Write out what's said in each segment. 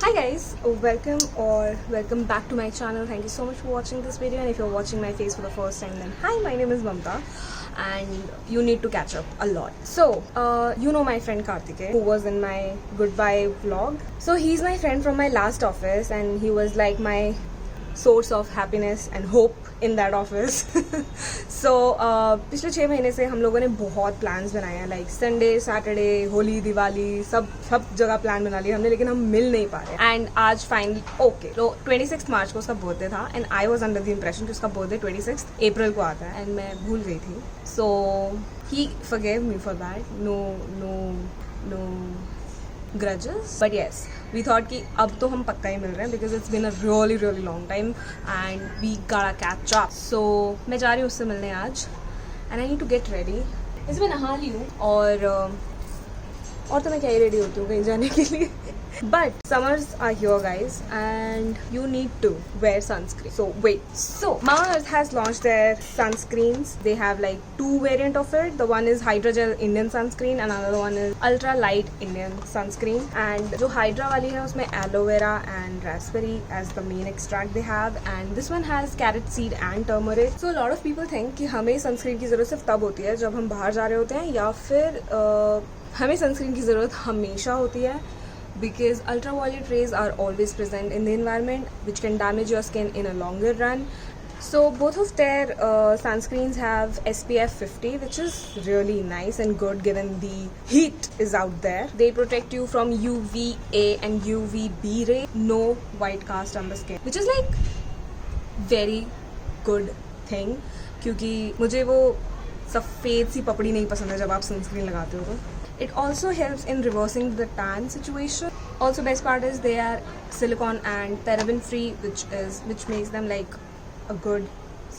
Hi guys, welcome back to my channel. Thank you so much for watching this video, and if you're watching my face for the first time, then hi, my name is Mamta and you need to catch up a lot. So, you know my friend Karthike, who was in my goodbye vlog. So he's my friend from my last office and he was like my source of happiness and hope in that office. So पिछले 6 महीने से हम लोगों ने बहुत plans बनाए हैं, like Sunday, Saturday, Holi, Diwali, सब जगह प्लान बना लिया हमने, लेकिन हम मिल नहीं पा रहे. एंड आज फाइनली ओके, तो 26 मार्च को उसका बर्थडे था and I was under the impression कि उसका बर्थडे 26 अप्रैल को आता है एंड मैं भूल गई थी. सो ही forgive me for that. No grudges, but yes, we thought कि अब तो हम पक्का ही मिल रहे हैं because it's been a really long time and we gotta catch up. So मैं जा रही हूँ उससे मिलने आज and I need to get ready. इसमें नहा ली हूँ और तो मैं क्या ही रेडी होती हूँ कहीं जाने के लिए. But summers are here guys and you need to wear sunscreen. So wait, so Mamaearth has launched their sunscreens. They have like 2 variant of it. The one is Hydrogel Indian sunscreen and another one is Ultra Light Indian sunscreen. And जो Hydra वाली है उसमें aloe vera and raspberry as the main extract they have, and this one has carrot seed and turmeric. So a lot of people think कि हमें sunscreen की ज़रूरत सिर्फ तब होती है जब हम बाहर जा रहे होते हैं, या फिर हमें sunscreen की ज़रूरत हमेशा होती है because ultraviolet rays are always present in the environment which can damage your skin in a longer run. So both of their sunscreens have SPF 50, which is really nice and good given the heat is out there. They protect you from UVA and UVB ray, no white cast on the skin, which is like very good thing क्योंकि मुझे वो सफ़ेद सी पपड़ी नहीं पसंद है जब आप सनस्क्रीन लगाते हो. तो it also helps in reversing the tan situation. Also best part is they are silicone and paraben free, which makes them like a good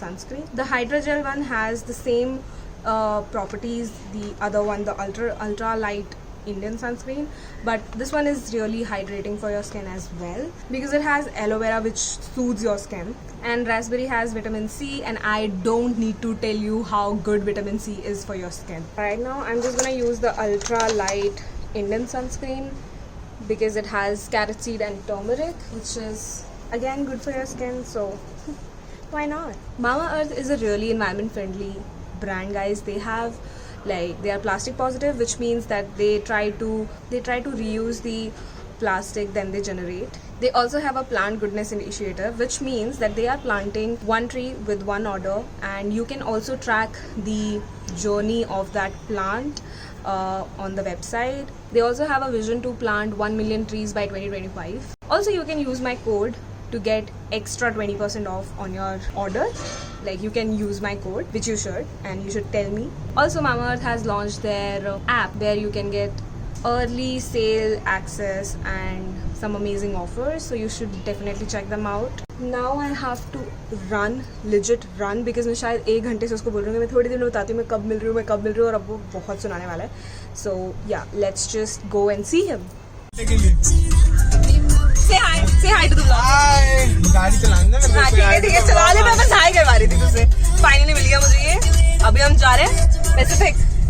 sunscreen. The Hydrogel one has the same properties, the other one, the ultra light Indian sunscreen, but this one is really hydrating for your skin as well because it has aloe vera which soothes your skin, and raspberry has vitamin C, and I don't need to tell you how good vitamin C is for your skin. Right now I'm just gonna use the ultra light Indian sunscreen because it has carrot seed and turmeric, which is again good for your skin, so why not? Mamaearth is a really environment friendly brand guys. They are plastic positive, which means that they try to reuse the plastic then they generate. They also have a plant goodness initiative, which means that they are planting 1 tree with 1 order, and you can also track the journey of that plant on the website. They also have a vision to plant 1 million trees by 2025. Also you can use my code to get extra 20% off on your order. Like you can use my code, which you should, and you should tell me. Also Mamaearth has launched their app where you can get early sale access and some amazing offers, so you should definitely check them out. Now I have to legit run because मैं शायद 1 घंटे से उसको बोल रही हूँ मैं थोड़ी देर में बताती हूँ मैं कब मिल रही हूँ, और अब वो बहुत सुनाने वाला है. So yeah, let's just go and see him. Say hi to the vlog. Hi. गाड़ी चलाना है. ठीक है चला ले. मैं बस हाई करवा रही थी तुझसे. फाइनली मिल गया मुझे ये. अभी हम जा रहे हैं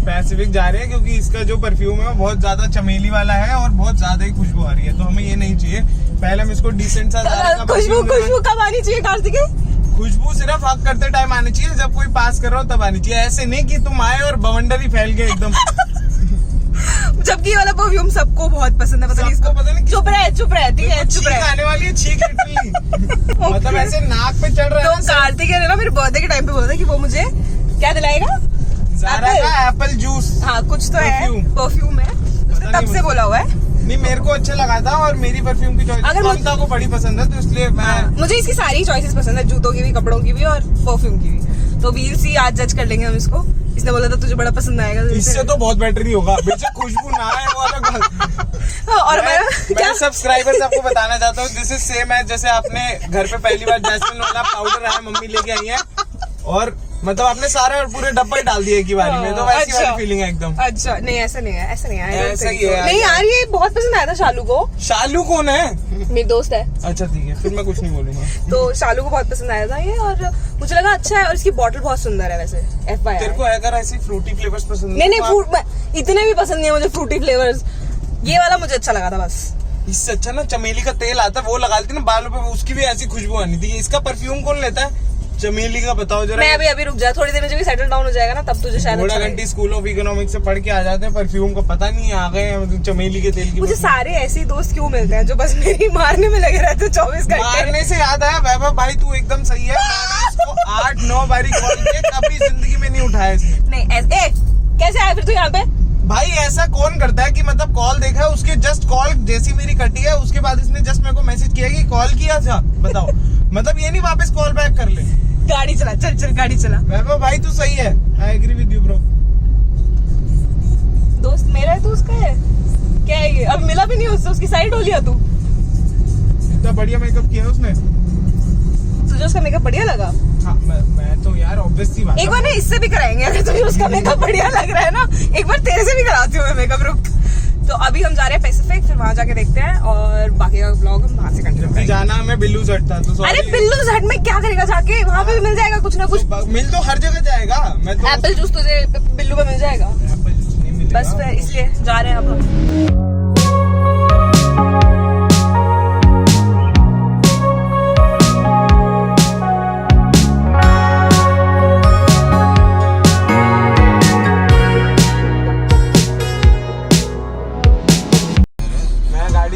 पैसिफिक जा रहे हैं क्योंकि इसका जो परफ्यूम है वो बहुत ज्यादा चमेली वाला है और बहुत ज्यादा ही खुशबू आ रही है, तो हमें ये नहीं चाहिए. पहले हम इसको डिसेंट सा खुशबू कब आनी चाहिए कार्तिक? खुशबू सिर्फ हक करते टाइम आनी चाहिए, जब कोई पास कर रहा हो तब आनी चाहिए. ऐसे नहीं कि तुम आए और बवंडर ही फैल गए एकदम. जबकि ये वाला परफ्यूम सबको बहुत पसंद है. पता नहीं चुप रहे ठीक है, चुप रहे. आने वाली है छींक लिटरली. मतलब ऐसे नाक पे चढ़ रहा है. तो कार्तिक ने ना मेरे बर्थडे के टाइम पे बोला था कि वो मुझे क्या दिलाएगा? ज़ारा का एप्पल जूस. हाँ कुछ तो है, परफ्यूम है, उसने तब से बोला हुआ है. नहीं मेरे को अच्छा लगा था और मेरी परफ्यूम की चॉइस ममता को बड़ी पसंद है, तो इसलिए मुझे इसकी सारी चॉइसेस पसंद है, जूतों की भी, कपड़ों की भी और परफ्यूम की भी. तो वील सी आज जज कर लेंगे हम इसको. इसने बोला था तुझे बड़ा पसंद आएगा. इससे तो बहुत बेटर ही होगा, बेशक खुशबू ना आए वो अलग बात. और मैं सब्सक्राइबर्स आपको बताना चाहता हूँ, दिस इज सेम है जैसे आपने घर पे पहली बार जैस्मिन वाला पाउडर है मम्मी लेके आई है, और मतलब आपने सारे और पूरे डब्बा ही डाल दिए एक ही बारी में, तो वैसी वाली फीलिंग है एकदम. अच्छा नहीं ऐसा नहीं है. ऐसा ही है. नहीं यार ये बहुत पसंद आया था शालू को. शालू कौन है? मेरी दोस्त है. अच्छा ठीक है, फिर मैं कुछ नहीं बोलूंगा. तो शालू को बहुत पसंद आया था ये, और मुझे लगा अच्छा है, और इसकी बॉटल बहुत सुंदर है वैसे. तेरे को अगर ऐसी फ्रूटी फ्लेवर्स पसंद? नहीं इतने भी पसंद नहीं है मुझे फ्रूटी फ्लेवर्स. ये वाला मुझे अच्छा लगा था बस. इससे अच्छा ना चमेली का तेल आता है वो लगा लेती ना बालों पे, उसकी भी ऐसी खुशबू आनी थी। इसका परफ्यूम कौन लेता है चमेली का, बताओ जरा। मैं अभी रुक जा, थोड़ी देर में जब सेटल डाउन हो जाएगा ना तब तुझे शायद थोड़ा घंटी स्कूल ऑफ इकोनॉमिक्स से पढ़ के आ जाते हैं, परफ्यूम का पता नहीं आ गए हैं चमेली के तेल की। मुझे सारे ऐसे ही दोस्त क्यों मिलते हैं जो बस मेरी मारने में लगे रहते 24 घंटे। मारने से याद आया वैभव भाई तू एकदम सही है, मैंने इसको 8-9 बारी कॉल किया, कभी जिंदगी में नहीं उठाया इसने। नहीं ऐसे कैसे आया फिर तू यहाँ पे? भाई ऐसा कौन करता है कि मतलब कॉल देखा है उसके जस्ट कॉल जैसी मेरी कटी है उसके बाद इसने जस्ट मेरे को मैसेज किया कि कॉल किया था, बताओ। मतलब ये नहीं वापस कॉल बैक कर ले। गाड़ी चला, चल गाड़ी चला। वैभव भाई तू सही है, I agree with you bro. दोस्त मेरा है तू उसका है क्या है ये? अब मिला भी नहीं उससे, उसकी साइड हो लिया तू। इतना बढ़िया मेकअप किया उसने। तुझे उसका मेकअप बढ़िया लगा? हाँ मैं तो यार ऑब्वियस सी बात। एक बार ना इससे भी कराएंगे, अगर तुझे उसका मेकअप बढ़िया लग रहा है ना, एक बार तेरे से भी कराती हूँ मैं मेकअप। रुक, तो अभी हम जा रहे हैं पैसिफिक, फिर वहां जाके देखते हैं और बाकी का ब्लॉग हम वहां से कंटिन्यू करेंगे। जाना हमें बिल्लू झट था तो अरे बिल्लू झट में क्या करेगा जाके, वहाँ पे भी मिल जाएगा कुछ ना कुछ। तो मिल तो हर जगह जाएगा। मैं तो एप्पल जूस तुझे बिल्लू पे मिल जाएगा। एप्पल जूस नहीं मिलेगा। बस फिर इसलिए जा रहे हैं अब हम।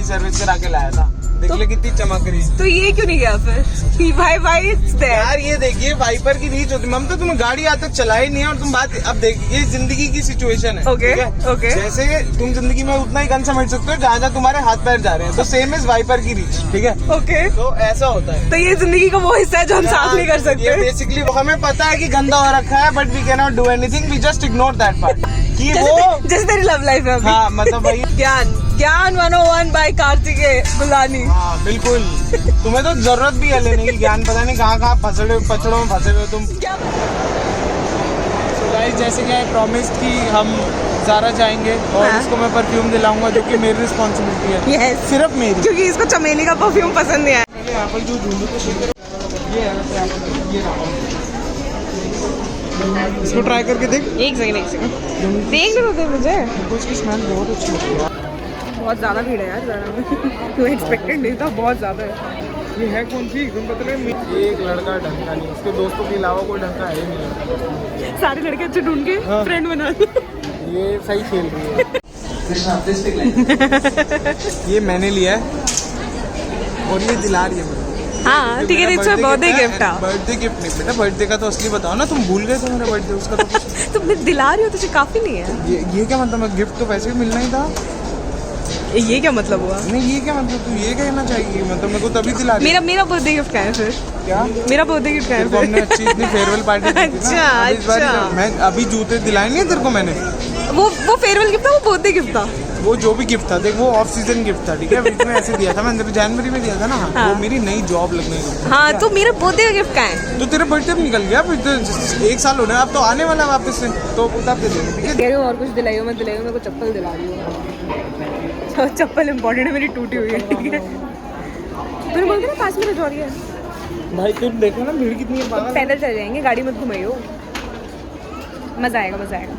सर्विस करा के लाया था, देख ले कितनी चमक रही। तो ये क्यों नहीं गया फिर? भाई यार ये देखिए वाइपर की रीच होती। ममता तुम्हें गाड़ी आज तक चलाई नहीं है और तुम बात अब देखिए जिंदगी की सिचुएशन है। Okay okay. जैसे तुम जिंदगी में उतना ही गन समझ सकते हो जहाँ जहाँ तुम्हारे हाथ पैर जा रहे हैं, तो सेम इज वाइपर की रीच, ठीक है? ओके, तो ऐसा होता है। तो ये जिंदगी का वो हिस्सा है जो हम साफ नहीं कर सकते। बेसिकली हमें पता है कि गंदा हो रखा है but we can not do anything, we just ignore that part कि वो जैसे तेरी लव लाइफ है अभी। हाँ मतलब भाई ज्ञान 101 बाय कार्तिकेय गुलानी। हाँ बिल्कुल। तुम्हें तो जरूरत भी है लेने की ज्ञान, पता नहीं कहाँ पचड़ों में फंसे हुए तुम। गाइस जैसे कि आई प्रॉमिस कि हम ज़ारा जाएंगे और इसको मैं परफ्यूम दिलाऊंगा जो कि मेरी रिस्पॉन्सिबिलिटी है। Yes. सिर्फ मेरी, क्योंकि इसको चमेली का परफ्यूम पसंद नहीं आया। पहले एप्पल जूस ढूंढो तो ये है ये रहा। इसको ट्राई करके देख। एक सेकंड देख लो तो मुझे इसकी स्मेल बहुत अच्छी लगती है। बहुत ज्यादा भीड़ है यार ज़ारा में। तू एक्सपेक्टेड नहीं था, बहुत ज्यादा है। ये है कौन सी तुम पता नहीं? ये एक लड़का ढंग का नहीं, उसके दोस्तों के अलावा कोई ढंग का है ही नहीं। सारे लड़के अच्छे ढूंढ के फ्रेंड बना लो। ये सही खेल रही है। ये मैंने लिया है और ये दिला रही है मुझे। हाँ ठीक है, इट्स बर्थडे गिफ्ट है। बर्थडे गिफ्ट नहीं बेटा, बर्थडे का तो असली बताओ ना, तुम भूल गए थे मेरा बर्थडे, उसका तो कुछ तुम दिला रही हो, तुझे काफी नहीं है। ये क्या मतलब? गिफ्ट तो वैसे भी मिलना ही था। ये क्या मतलब हुआ? नहीं ये क्या मतलब, तू ये कहना चाहिए मतलब मेरे को तभी दिला रही। मेरा बर्थडे गिफ्ट क्या है फिर? क्या मेरा बर्थडे गिफ्ट क्या है? हमने अच्छी इतनी फेयरवेल पार्टी की थी ना, अच्छा। मैं अभी जूते दिलाए नहीं तेरे को मैंने। वो फेयरवेल गिफ्ट था, वो बर्थडे गिफ्ट था। वो जो भी गिफ्ट था देख, वो ऑफ सीजन गिफ्ट था, ठीक है? बीच में ऐसे दिया था मैंने, जनवरी में दिया था ना। हाँ। वो मेरी नई जॉब लगने की। हाँ तो मेरा बर्थडे का गिफ्ट क्या है? तो तेरा बर्थडे भी निकल गया, फिर तो 1 साल होने, अब तो आने वाला है वापस से, तो तब दे देना, ठीक है? और कुछ दिलाइयो मत दिलाइयो, मेरे को चप्पल दिला रही हो। चप्पल इम्पोर्टेंट है, मेरी टूटी हुई है, ठीक है? तूने बोल दिया ना पास में रजौरी है। भाई तुम देखो ना भीड़ कितनी है, पागल। पैदल चल जाएंगे, गाड़ी मत घुमाइयो, मजा आएगा मजा आएगा।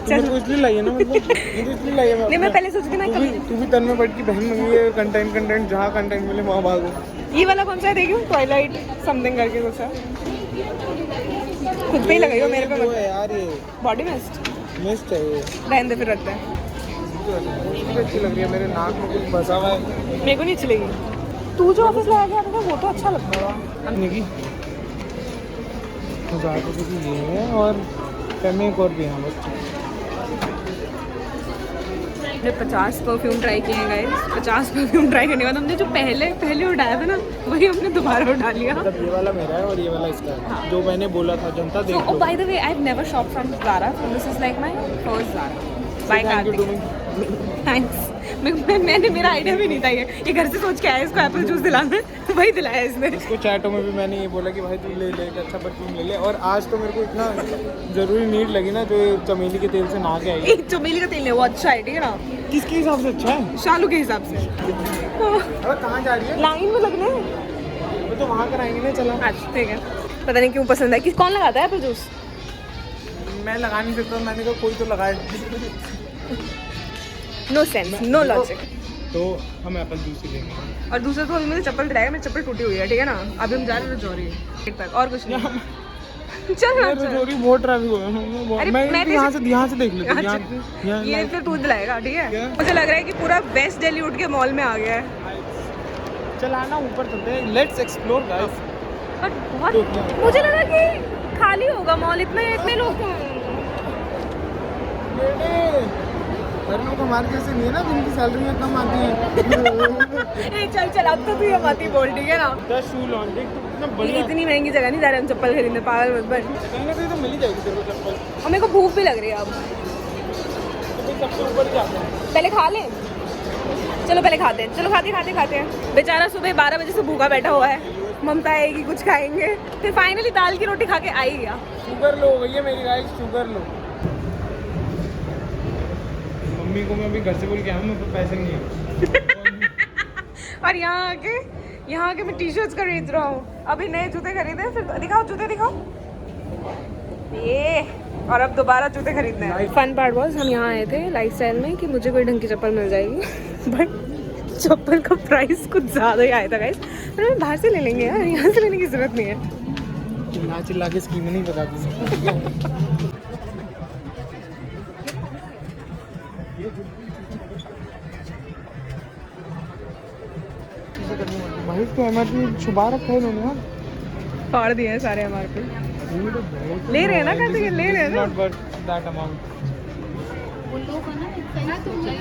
चल तो इसलिए लाइए ना, मतलब इसलिए लाइए। नहीं मैं पहले सोची थी मैं तू भी तन में बैठ की बहन मंगी है, कंटेंट जहाँ कंटेंट मिले वहाँ भागो। ये वाला कौन सा है देखियो, ट्वाइलाइट समथिंग करके कुछ है, खुद पे ही लगाइयो, मेरे पे मत यार। ये बॉडी मिस्ट है, ये रहने दे, फिर रखते हैं। अच्छी लग रही है, मेरे नाक में कुछ फंसा हुआ है। मेरे को नहीं अच्छी लगी। तू जो ऑफिस लाया गया था वो तो अच्छा लगता था। निकी तो ज़्यादा कुछ ये है और कम एक और भी है बस। हमने 50 परफ्यूम ट्राई किए हैं गाइस। 50 परफ्यूम ट्राई करने के बाद हमने जो पहले उठाया था ना, वही हमने दोबारा उठा लिया। मतलब ये वाला मेरा है और ये वाला इसका है। हाँ। जो मैंने बोला था जनता देख लो। By the way I have never shop from Zara, this is like my first Zara by Kartik. Thanks. मैंने मेरा आइडिया भी नहीं था ये घर से सोच के आया इसको एप्पल जूस दिलाना, वही दिलाया इसने। इसको चैटों में भी मैंने ये बोला कि भाई तू ले एक अच्छा परफ्यूम ले ले, और आज तो मेरे को इतना जरूरी नीड लगी ना, जो चमेली के तेल से नहा के आई। चमेली का तेल है वो अच्छा है, ठीक है ना? किसके हिसाब से अच्छा है? शालू के हिसाब से। अरे कहाँ जा रही है? लाइन में लगने तो वहाँ कराएंगे ना, चला। अच्छा ठीक है। पता नहीं क्यों पसंद है, कौन लगाता है एप्पल जूस? मैं लगा नहीं सकता, मैंने कहा कोई तो लगाए। No sense, no logic. तो हम एप्पल जूस ही लेंगे। और दूसरा तो अभी मुझे चप्पल दिलाएगा, मेरी चप्पल टूटी हुई है, ठीक है ना। अभी हम जा रहे हैं रजौरी तक, और कुछ नहीं। चल ना, चल। रजौरी बहुत ट्रैफिक हुआ अरे मैं मैं यहाँ से देख लेता हूँ। अच्छा, ये फिर तू दिलाएगा, ठीक है। क्या? मुझे लग रहा है कि पूरा वेस्ट दिल्ली उठ के मॉल में आ गया है। चल आना ऊपर चलते हैं, लेट्स एक्सप्लोर गाइस। बट बहुत मुझे लगा कि खाली होगा मॉल, इतने लोग क्यों हैं? घर में हमारे जैसे नहीं है ना, जिनकी सैलरी कम आती है। चल अब तो तू ये बात ही बोल, ठीक है ना। 10 शू लॉन्च कितना ये बढ़िया। इतनी महंगी जगह नहीं जा रहे हम चप्पल खरीदने, पागल मत बन। कहीं ना कहीं तो मिल ही जाएगी तेरे को चप्पल। और मेरे को भूख भी लग रही है अब, तो फिर सबसे ऊपर ही जाते हैं। पहले खा लें। चलो पहले खाते हैं, चलो खाते हैं। बेचारा सुबह 12 बजे से भूखा बैठा हुआ है, ममता आएगी कुछ खाएंगे, फिर फाइनली दाल की रोटी खा के आ ही गया। शुगर लो भैया मेरी गाइस, शुगर लो। मम्मी को मैं अभी घर से बोल के आया, मेरे पास पैसे नहीं है। और यहाँ आके मैं टी शर्ट्स खरीद रहा हूँ। अभी नए जूते खरीदे, फिर दिखाओ जूते दिखाओ ये, और अब दोबारा जूते खरीदने हैं। फन पार्ट वॉज हम यहाँ आए थे लाइफस्टाइल में कि मुझे कोई ढंग की चप्पल मिल जाएगी, बट चप्पल का प्राइस कुछ ज़्यादा ही आया था गाइस। पर हम बाहर से ले लेंगे यार, यहाँ से लेने की जरूरत नहीं है। चिल्ला के स्कीम नहीं बता दी। भाई तो एमआरपी छुपा रखा है इन्होंने यार, फाड़ दिए हैं सारे एमआरपी। ले रहे हैं ना, कहते हैं ले रहे हैं ना। Not worth that amount.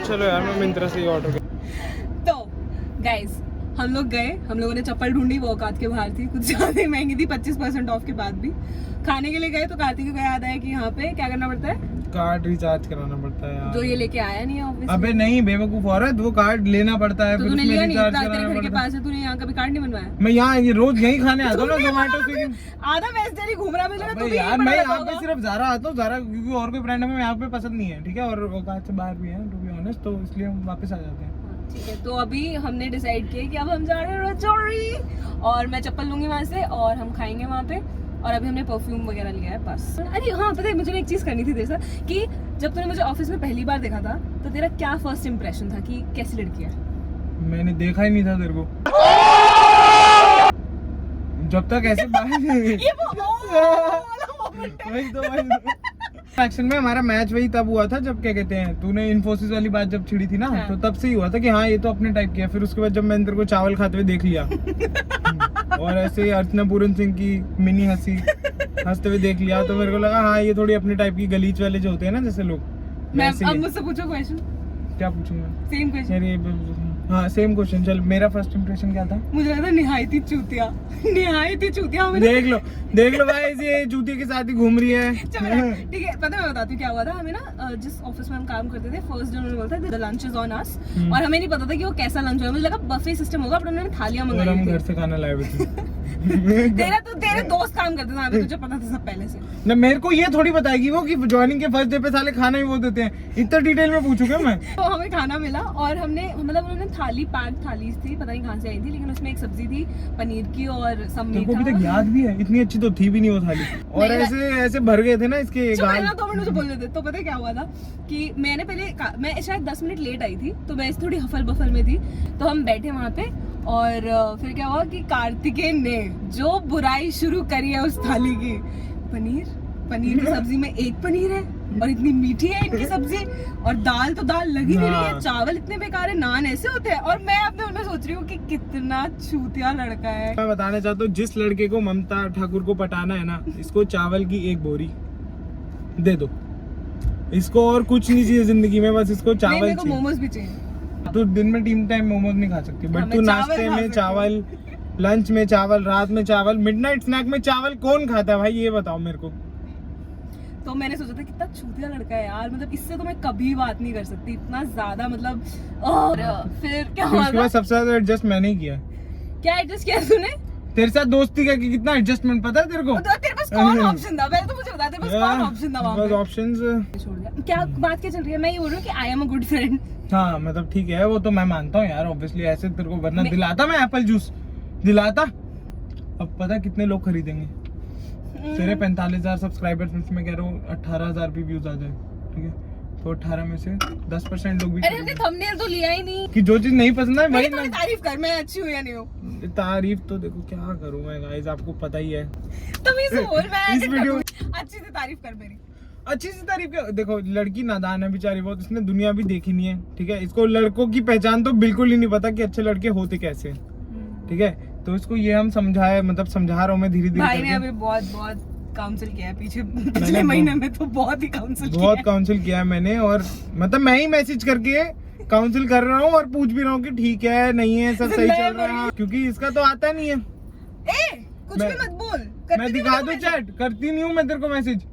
चलो यार मैं मिंत्रा से ही ऑर्डर कर। तो गाइस हम लोगों ने चप्पल ढूंढी, वो औकात के बाहर थी, कुछ ज्यादा ही महंगी थी, 25% ऑफ के बाद भी। खाने के लिए गए तो कार्तिक को याद आया कि यहाँ पे क्या करना पड़ता है, कार्ड रिचार्ज कराना पड़ता है यार। जो ये लेके आया नहीं है ऑफिस। अबे नहीं बेवकूफ औरत, वो कार्ड लेना पड़ता है, तो फिर तूने उसमें लिया नहीं, रिचार्ज तेरे कराना घर के पड़ता है। पास है, तूने यहाँ कभी कार्ड नहीं बनवाया? मैं यहाँ रोज यही खाने आता हूँ ना, जोमेटो से। आधा वेस्ट दिल्ली घूम रहा है, अबे यार मैं यहाँ पे सिर्फ ज़ारा आता हूँ, ज़ारा क्योंकि और कोई ब्रांड हमें यहाँ पे पसंद नहीं है, ठीक है, और औकात से बाहर भी है टू बी ऑनेस्ट, तो इसलिए हम वापस आ जाते हैं। ठीक है, तो अभी हमने डिसाइड किया कि अब हम जा रहे हैं रजौरी, और मैं चप्पल लूंगी वहाँ से और हम खाएंगे वहाँ पे। और अभी हमने परफ्यूम वगैरह लिया है बस। अरे हाँ पता है, मुझे एक चीज़ करनी थी तेरे साथ कि जब तूने मुझे ऑफिस में पहली बार देखा था तो तेरा क्या फर्स्ट इंप्रेशन था कि कैसी लड़की है? मैंने देखा ही नहीं था तेरे को जब तक ऐसे एक्शन में हमारा मैच वही तब हुआ था जब क्या कहते हैं, तूने इन्फोसिस वाली बात जब छिड़ी थी ना, हाँ। तो तब से ही हुआ था कि हाँ ये तो अपने टाइप की है। फिर उसके बाद जब मैंने तेरे को चावल खाते हुए देख लिया और ऐसे ही अर्चना पूरन सिंह की मिनी हंसी हंसते हुए देख लिया, तो मेरे को लगा हाँ ये थोड़ी अपने टाइप की गलीच वाले जो होते हैं ना जैसे लोग, मैं वैसे ही अब है। मुझसे पूछो क्वेश्चन। क्या पूछूंगा? Same question. यार ये हाँ सेम क्वेश्चन। चल मेरा फर्स्ट इंप्रेशन क्या था? मुझे लगा निहायती चूतिया हमें। देख लो भाई, ये जूती के साथ ही घूम रही है। ठीक है, पता है मैं बताती हूँ क्या हुआ था। हमें ना जिस ऑफिस में हम काम करते थे, फर्स्ट डे उन्होंने बोला था the lunch is on us, और हमें नहीं पता था कि वो कैसा लंच होगा। मुझे लगा बफे सिस्टम होगा, बट उन्होंने थालियां और मंगाई हम थी। घर से खाना लाए हुए थे। तेरे दोस्त काम करते थे वहाँ पे, तुझे पता था सब पहले से। ना मेरे को ये थोड़ी बताएगी वो कि ज्वाइनिंग के फर्स्ट डे पे साले खाना ही वो देते हैं। इतना डिटेल में पूछूंगा मैं। तो हमें खाना मिला और हमने मतलब उन्होंने पैक थाली थी, पता नहीं कहाँ से आई थी, लेकिन उसमें एक सब्जी थी पनीर की और सब तेरे को मीठा। अभी तक याद भी है? इतनी अच्छी तो थी भी नहीं वो थाली, और ऐसे भर गए थे ना इसके गाल। 2 मिनट मुझे बोलने दे। तो पता है क्या हुआ था कि मैंने मैं शायद 10 मिनट लेट आई थी, तो मैं थोड़ी हफल बफल में थी। तो हम बैठे वहाँ पे और फिर क्या हुआ कि कार्तिकेय ने जो बुराई शुरू करी है उस थाली की। पनीर की सब्जी में एक पनीर है और इतनी मीठी है इनकी सब्जी, और दाल तो दाल लगी नहीं रही है, चावल इतने बेकार है, नान ऐसे होते हैं। और मैं अपने उनमें सोच रही हूँ कि कितना चूतिया लड़का है। मैं बताना चाहता हूँ, जिस लड़के को ममता ठाकुर को पटाना है ना, इसको चावल की एक बोरी दे दो, इसको और कुछ नहीं चाहिए जिंदगी में, बस इसको चावल चाहिए। चाहिए। मोमोज भी चाहिए। तू दिन में 3 टाइम मोमोज नहीं खा सकती, बट तू नाश्ते में चावल, लंच में चावल, रात में चावल, मिडनाइट स्नैक में चावल कौन खाता है भाई, ये बताओ मेरे को। तो मैंने सोचा था कितना चूतिया लड़का है यार, मतलब इससे तो मैं कभी बात नहीं कर सकती, इतना ज्यादा मतलब। और फिर क्या हुआ उसके बाद सबसे ज्यादा एडजस्ट मैंने ही किया। क्या एडजस्ट किया तूने? तेरे साथ दोस्ती का कि कितना एडजस्टमेंट पता है तेरे को? तो तेरे पास कौन ऑप्शन था? पहले तो मुझे बता, तेरे पास कौन ऑप्शन था वहाँ बस पे? ऑप्शंस छोड़ दिया। क्या बात क्या चल रही है? मैं ये बोल रही हूँ कि I am a good friend. हाँ मतलब ठीक है, वो तो मैं मानता हूँ यार, ऑब्वियसली ऐसे तेरे को वरना दिलाता मैं एप्पल जूस दिलाता। अब पता कितने लोग खरीदेंगे तेरे 45,000 सब्सक्राइबर्स में कह रहा हूँ 18,000 भी व्यूज आ जाए, ठीक है, तो 18 में से 10% लोग भी अरे हमने थंबनेल तो लिया ही नहीं कि जो चीज नहीं पसंद है वही मैं तारीफ कर, मैं अच्छी हूँ या नहीं हूँ। तारीफ तो देखो क्या करूँ मैं गाइस, आपको पता ही है। तुम इस बोल मैं इस वीडियो अच्छी से तारीफ कर मेरी। अच्छी सी तारीफ क्या, देखो लड़की नादान है बेचारी बहुत, इसने दुनिया भी देखी नहीं है, ठीक है। इसको लड़कों की पहचान तो बिल्कुल ही नहीं पता कि अच्छे लड़के होते कैसे, ठीक है। तो इसको ये हम समझाए, मतलब समझा रहा हूँ मैं धीरे धीरे। भाई ने अभी बहुत काउंसिल किया है पिछले महीने में, तो बहुत ही काउंसिल किया है मैंने, और मतलब मैं ही मैसेज करके काउंसिल कर रहा हूँ और पूछ भी रहा हूँ कि ठीक है नहीं है सब सही चल रहा है, क्योंकि इसका तो आता नहीं है। कुछ भी मत बोल, मैं दिखा दूं चैट, करती नहीं हूँ मैं तेरे को मैसेज,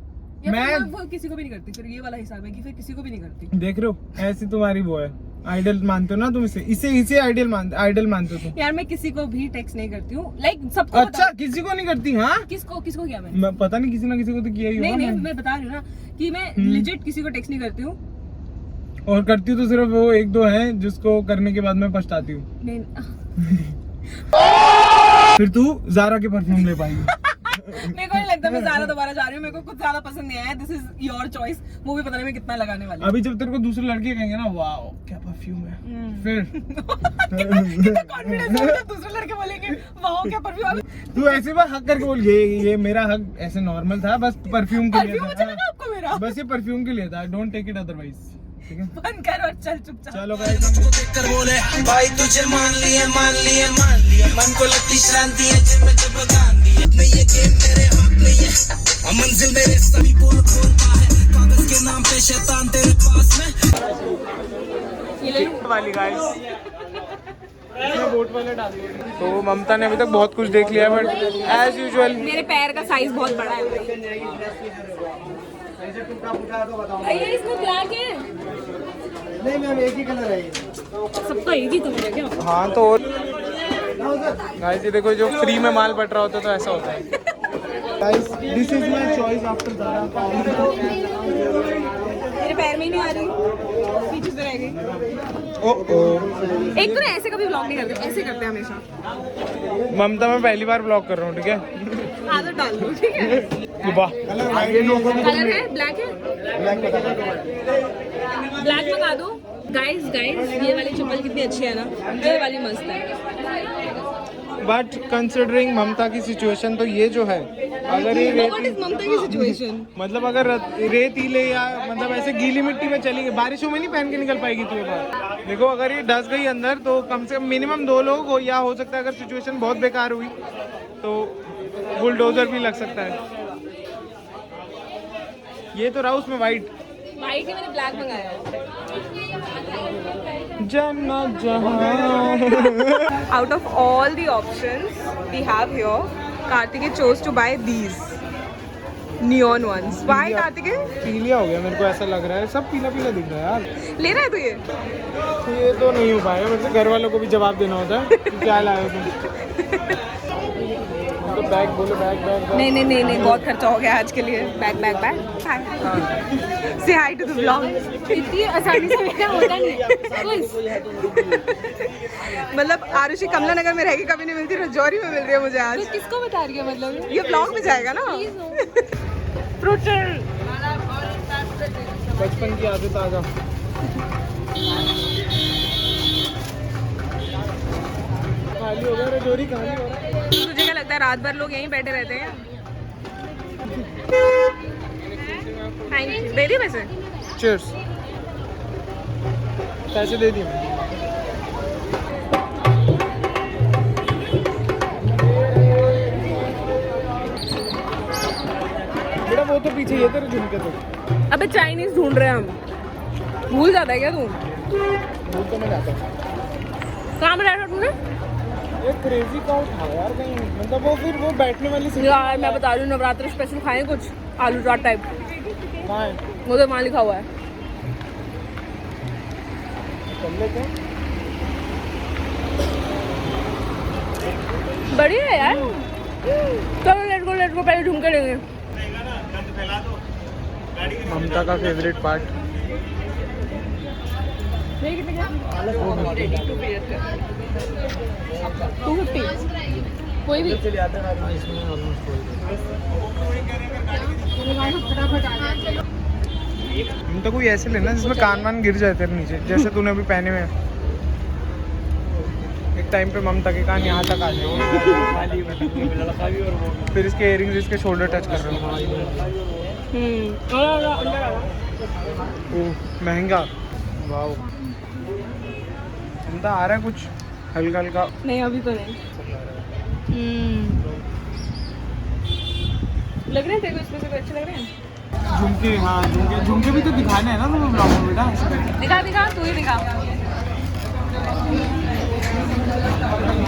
मैं वो किसी को भी नहीं करती, फिर ये वाला हिसाब है कि फिर किसी को भी नहीं करती। देख रहे हो, ऐसी तुम्हारी वो है, आइडल मानते हो ना तुम इसे आइडल मानते हो तुम। यार मैं किसी को भी टेक्स्ट नहीं करती हूँ, लाइक सबको। अच्छा किसी को नहीं करती? हाँ किसको किया मैं पता नहीं, किसी ना किसी को तो किया ही होगा। नहीं मैं बता रही हूँ ना कि मैं लिजिट किसी को टेक्स्ट नहीं करती हूँ, और करती हूँ तो सिर्फ वो एक दो हैं जिसको करने के बाद मैं पछताती हूँ। फिर तू ज़ारा के परफ्यूम ले पाएगी। मेरे को नहीं लगता मैं ज़ारा दोबारा जा रही हूँ, मेरे को कुछ ज्यादा पसंद नहीं आया। दिस इज योर चॉइस, वो भी पता नहीं मैं कितना लगाने वाली हूँ। अभी जब तेरे को दूसरे लड़के कहेंगे ना वाओ क्या परफ्यूम है, फिर कितना कॉन्फिडेंस होगा दूसरे लड़के बोलेंगे वाओ क्या परफ्यूम। तू ऐसे बात हक करके बोल, ये मेरा हक ऐसे नॉर्मल था, बस परफ्यूम के लिए था, आपको मेरा बस ये परफ्यूम के लिए था, डोंट टेक इट अदरवाइज, ठीक है। बंद कर और चल चुपचाप। चलो गाइस, हमको देखकर बोले भाई तुझे मान लिए मन को लगती शांति है जब गांधी है ये गेम मेरे हाथ में है, मंजिल मेरे सभी पुल खोलता है, कागज के नाम पे शैतान तेरे पास में वाली गाइस वोट वाले डाल दिए। तो ममता ने अभी तक बहुत कुछ देख लिया, बट एज यूजुअल मेरे पैर का साइज बहुत बड़ा है भैया, इसमें ब्लैक है। नहीं मैम एक ही कलर है ये, सबका एक ही कलर है क्या? हाँ तो गाइस ये देखो, जो फ्री में माल बट रहा होता है तो ऐसा होता है। Guys this is my choice after Zara. मेरे पैर में ही नहीं आ रही, पीछे से रह गई। ओह एक तो ना ऐसे कभी ब्लॉग नहीं करते, ऐसे करते हैं हमेशा। ममता मैं पहली बार ब्लॉग कर रहा हूँ, ठीक है। आदत डाल दो, ठीक है। वाह कलर है ब्लैक है, ब्लैक मंगा दो। गाइस ये वाली चप्पल कितनी अच्छी है ना, ये वाली मस्त है। बट कंसिडरिंग ममता की सिचुएशन, तो ये जो है अगर ये What is ममता की सिचुएशन? मतलब अगर रेतीले या मतलब ऐसे गीली मिट्टी में चली गई, बारिशों में नहीं पहन के निकल पाएगी तू ये बात। देखो अगर ये डस गई अंदर तो कम से कम मिनिमम 2 लोग हो, या हो सकता है अगर सिचुएशन बहुत बेकार हुई तो बुलडोजर भी लग सकता है। ये तो रहा उसमें वाइट ही मैंने ब्लैक मंगाया है। जन्नत जहां। Out of all the options we have here, Kartikeya chose to buy these neon ones. Why Kartikeya? पीलिया हो गया मेरे को, ऐसा लग रहा है सब पीला पीला दिख रहा है यार। ले रहा है तू ये? ये तो नहीं हो पाएगा, मेरे से घर वालों को भी जवाब देना होता है कि क्या लाए हो तुम। तो बैग बोलो, बैग नहीं बहुत खर्चा हो गया आज के लिए। बैग से हाई टू द ब्लॉग। इतनी आसानी से मेरा होता नहीं मतलब आरुषि कमला नगर में रहेगी, कभी नहीं मिलती, रजौरी में मिल रही है मुझे आज। तो किसको बता रही है? मतलब ये ब्लॉग में जाएगा ना। फ्रूटर बचपन की आदत ताजा। खाली हो गया रजौरी, खाली हो रहा है। तुझे क्या लगता है रात भर लोग यहीं बैठे रहते हैं? Thank you. दे दी पैसे? चीयर्स। पैसे दे दिए। बेटा वो तो पीछे ये तेरे झुमके तो। अबे चाइनीज ढूंढ रहे हैं हम। भूल जाता है क्या तू? भूल तो मैं जाता हूँ। कहाँ बैठा था तुमने? ये क्रेजी काउ था यार कहीं, मतलब वो फिर वो बैठने वाली सीट। यार मैं बता रही हूँ, नवरात्र स्पेशल खाए कुछ आलू चाट टाइप। कहाँ है? वो तो वहाँ लिखा हुआ है। चल लेते हैं। बढ़िया है यार। चलो लेट गो पहले ढूंढ के लेंगे। ममता का फेवरेट पार्ट। कोई भी हम तो कोई ऐसे लेना जिसमें कान वान गिर जाए तेरे नीचे, जैसे तूने अभी पहने हुए हैं। एक टाइम पे ममता के कान यहाँ तक आ जाए, फिर इसके इयरिंग्स इसके शोल्डर टच कर रहे हो। ओह महंगा, वाह। ममता आ रहा है कुछ हल्का हल्का? नहीं अभी तो नहीं। लग रहे हैं तेरे को इसमें से कोई अच्छे लग रहे हैं? झुमके, हाँ झुमके, झुमके भी तो दिखाने हैं ना तुम्हें ब्लॉग में बेटा, ऐसे करके। दिखा दिखा, तू ही दिखा।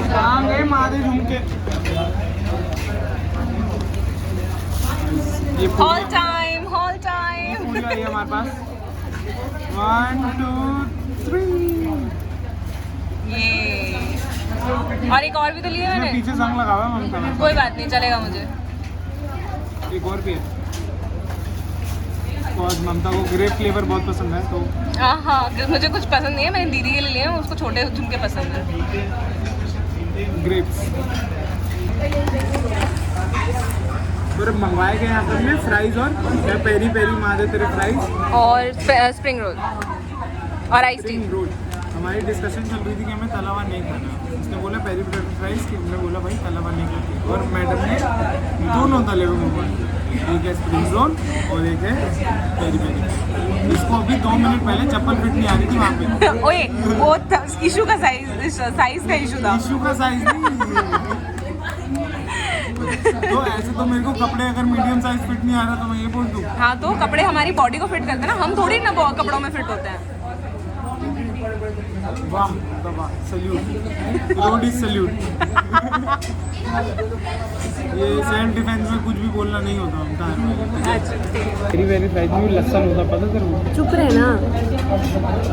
कहाँ गए मारे झुमके? ये हॉल टाइम, हॉल टाइम। पूरी आई है हमारे पास। 1 2 3। ये और एक और भी तो लिया मैंने। पीछे संग लगा हुआ है ममता ने। कोई बात नहीं, चलेगा मुझे। एक और भी है, और ममता को ग्रेप फ्लेवर बहुत पसंद है तो। हाँ मुझे कुछ पसंद नहीं है, मैंने दीदी के लिए लिए हैं, उसको छोटे झुमके पसंद है। ग्रेप्स और मंगवाए गए यहाँ पर में फ्राइज और पेरी पेरी मार दे तेरे फ्राइज और स्प्रिंग रोल और आइस टी। Spring roll. हमारी डिस्कशन चल रही थी कि हमें तला हुआ नहीं खाना। उसने बोला पेरी पेरी फ्राइज, कि हमने बोला भाई तला हुआ नहीं खाती, और मैडम ने दोनों तले हुए मंगवाए, एक है स्प्रिंग रोल और एक है पेरी पेरी। इसको अभी 2 मिनट पहले चप्पल फिट नहीं आ रही थी वहाँ पे। ओए वो इशू का साइज का इशू था। इशू का साइज नहीं। तो ऐसे तो मेरे को कपड़े अगर मीडियम साइज फिट नहीं आ रहा तो मैं ये बोल दूँ। हाँ तो कपड़े हमारी बॉडी को फिट करते हैं ना, हम थोड़ी ना कपड़ों में फिट होते हैं। वाह वाह, सल्यूट, रोडी सल्यूट। ये सेल्फ डिफेंस में कुछ भी बोलना नहीं होता हमका। वेरी वेरी फ्राइज में लहसुन होता, पता तेरे को? चुप रहे ना।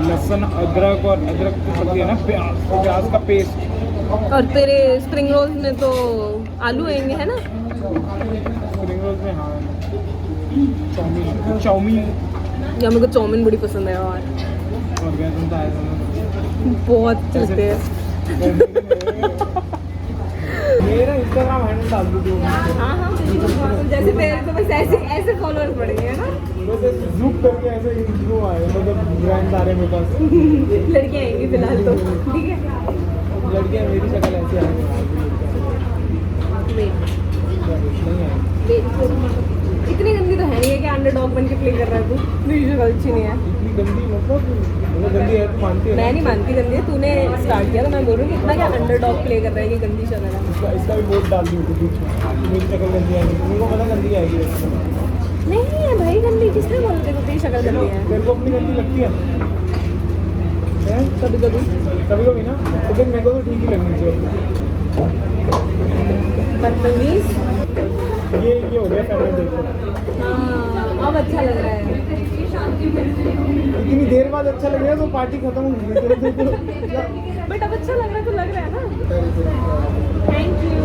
लहसुन, अदरक, और अदरक की सब्जी है ना, प्याज का पेस्ट। और तेरे स्प्रिंग रोल में तो आलू आएंगे है ना? स्प्रिंग रोल में हाँ, चाउमीन। या मेरे को चाउमीन बड़ी पसंद है यार, और क्या सुनता है? बहुत चलते हैं। मेरा इंस्टाग्राम हैंडल डाल दो तू। हाँ जैसे तेरे को बस ऐसे फॉलोअर्स बढ़ेंगे है ना? बस ज़ूम करके ऐसे इंट्रो आए, मतलब ब्रांड आ रहे मेरे पास। लड़कियाँ आएंगी फिलहाल तो, ठीक है? लड़कियाँ मेरी शक्ल ऐसे आएंगी, इतनी गंदी तो है नहीं है कि अंडरडॉग बन के प्ले कर रहा है तू। मेरी शक्ल अच्छी नहीं है। इतनी गंदी, मतलब गंदी है तो मानती है? मैं नहीं मानती गंदी है, तूने स्टार्ट किया तो मैं बोल रही हूँ कि इतना क्या अंडरडॉग प्ले कर रहा है कि गंदी शक्ल है। इसका भी वोट डाल दी बीच में, मेरी शक्ल गंदी आएगी, मेरे को पता गंदी आएगी। नहीं है भाई गंदी, किसने बोला तेरे को तेरी शक्ल गंदी है? तेरे को अपनी गंदी लगती है कभी कभी कभी ना, लेकिन मेरे को तो ठीक ही लगनी चाहिए। बदतमीज। ये हो गया कैमरा देखो। हाँ अब अच्छा लग रहा है। इतनी देर बाद अच्छा लग रहा है तो पार्टी खत्म हो गई। बट अब अच्छा लग रहा है तो लग रहा है ना। Thank you.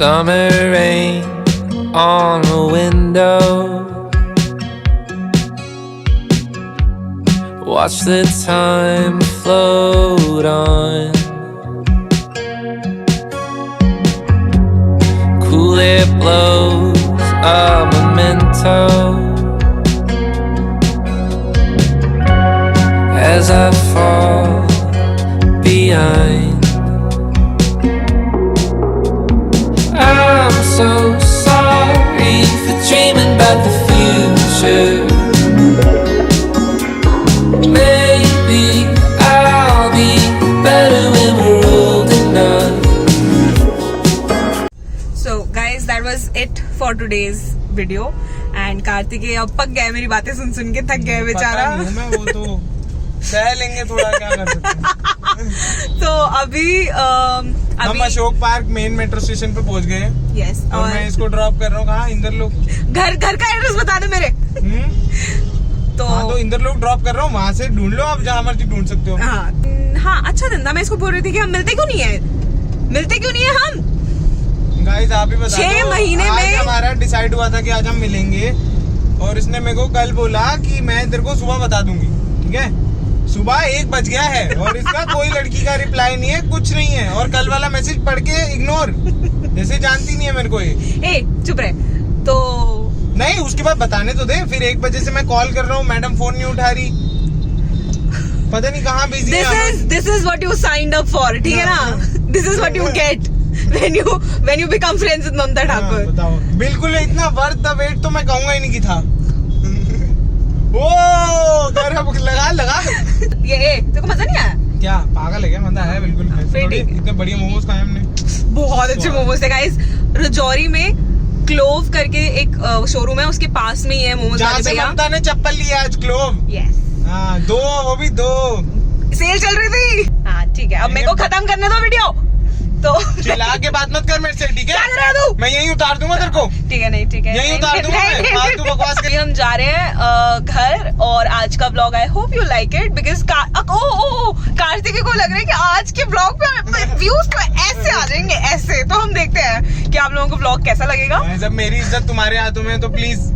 Summer rain on the window. Watch the time float on. Cool air blows a memento as I fall behind. I'm so sorry for dreaming about the future. Maybe I'll be better when we're old enough. So guys, that was it for today's video. And Kartikeya अब पक गया मेरी बातें सुन सुन के, थक गया बेचारा। मैं वो तो सह लेंगे, थोड़ा क्या कर सकते हैं। तो अभी हम Ashok park main metro station पे पहुंच गए हैं। यस, और मैं इसको ड्रॉप कर रहा हूँ कहाँ? इंदर लोग। घर का एड्रेस बता दे मेरे। तो इंदर लोग ड्रॉप कर रहा हूँ, वहाँ से ढूंढ लो आप, जहाँ मर्जी ढूंढ सकते हो। हाँ अच्छा धंधा। मैं इसको बोल रही थी कि हम मिलते क्यों नहीं है हम? गाइस आप ही बता दो, 6 महीने आज में हमारा डिसाइड हुआ था कि आज हम मिलेंगे, और इसने मेरे को कल बोला कि मैं तेरे को सुबह बता दूंगी, ठीक है। सुबह 1 बज गया है और इसका कोई लड़की का रिप्लाई नहीं है, कुछ नहीं है। और कल वाला मैसेज पढ़ के इग्नोर, जैसे जानती नहीं है मेरे को ये। ए चुप रहे। तो नहीं, उसके बाद बताने तो दे। फिर 1 बजे से मैं कॉल कर रहा हूँ, मैडम फोन नहीं उठा रही, पता नहीं कहाँ बिजी है। This is what you signed up for, ठीक है ना। This is what you get when you become friends with ममता ठाकुर। बताओ, बिल्कुल इतना वर्थ द वेट तो मैं कहूंगा ही नहीं कि था। ओ कर अब लगा ये तेरे को मजा नहीं आया? क्या पागल है क्या? मजा है बिल्कुल। फिर ठीक है। इतने बढ़िया मोमोज खाए हमने, बहुत अच्छे मोमोज थे गाइस। रजौरी में क्लोव करके एक शोरूम है, उसके पास में ही है मोमोज जहाँ वाले से भैया। ममता ने चप्पल लिया आज, क्लोव। यस, हाँ 2, वो भी 2 सेल चल रही थी। हाँ ठीक है, अब मेरे को खत्म करने दो वीडियो। तो चिल्ला के बात मत कर मेरे से, ठीक है? क्या कर रहा है तू? मैं यहीं उतार दूंगा तेरे को। ठीक है, नहीं ठीक है, यहीं उतार दूंगा मैं, फालतू बकवास कर। अभी हम जा रहे हैं घर, और आज का blog I hope you like it because Kartik को लग रहा है कि आज के ब्लॉग पे व्यूज तो ऐसे आ जाएंगे ऐसे। तो हम देखते हैं कि आप लोगों को ब्लॉग कैसा लगेगा। जब मेरी इज्जत तुम्हारे हाथों में है तो प्लीज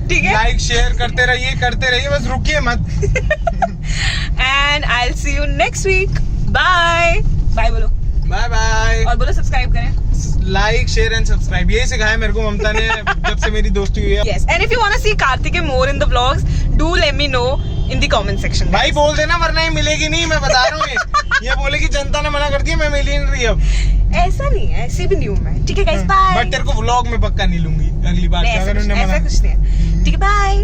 ठीक है, लाइक शेयर करते रहिए, बस रुकिए मत। And I will see you next week. Bye bye बोलो, बाय बाय। और बोलो सब्सक्राइब करें। लाइक शेयर एंड सब्सक्राइब, यही सिखाया मेरे को ममता ने जब से मेरी दोस्ती हुई है। Yes, and if you want to see Karthik more in the vlogs, do let me know in the comment section. भाई बोल देना, वरना ये मिलेगी नहीं, मैं बता रहा हूँ। ये बोले कि जनता ने मना कर दिया, मैं मिली नहीं रही अब। ऐसा नहीं है, ऐसे भी नहीं हूँ मैं। ठीक है गाइस, बाय। बट तेरे को व्लॉग में पक्का नहीं लूंगी अगली बार से, अगर उन्होंने ऐसा मना। कुछ नहीं है। ठीक है, बाय।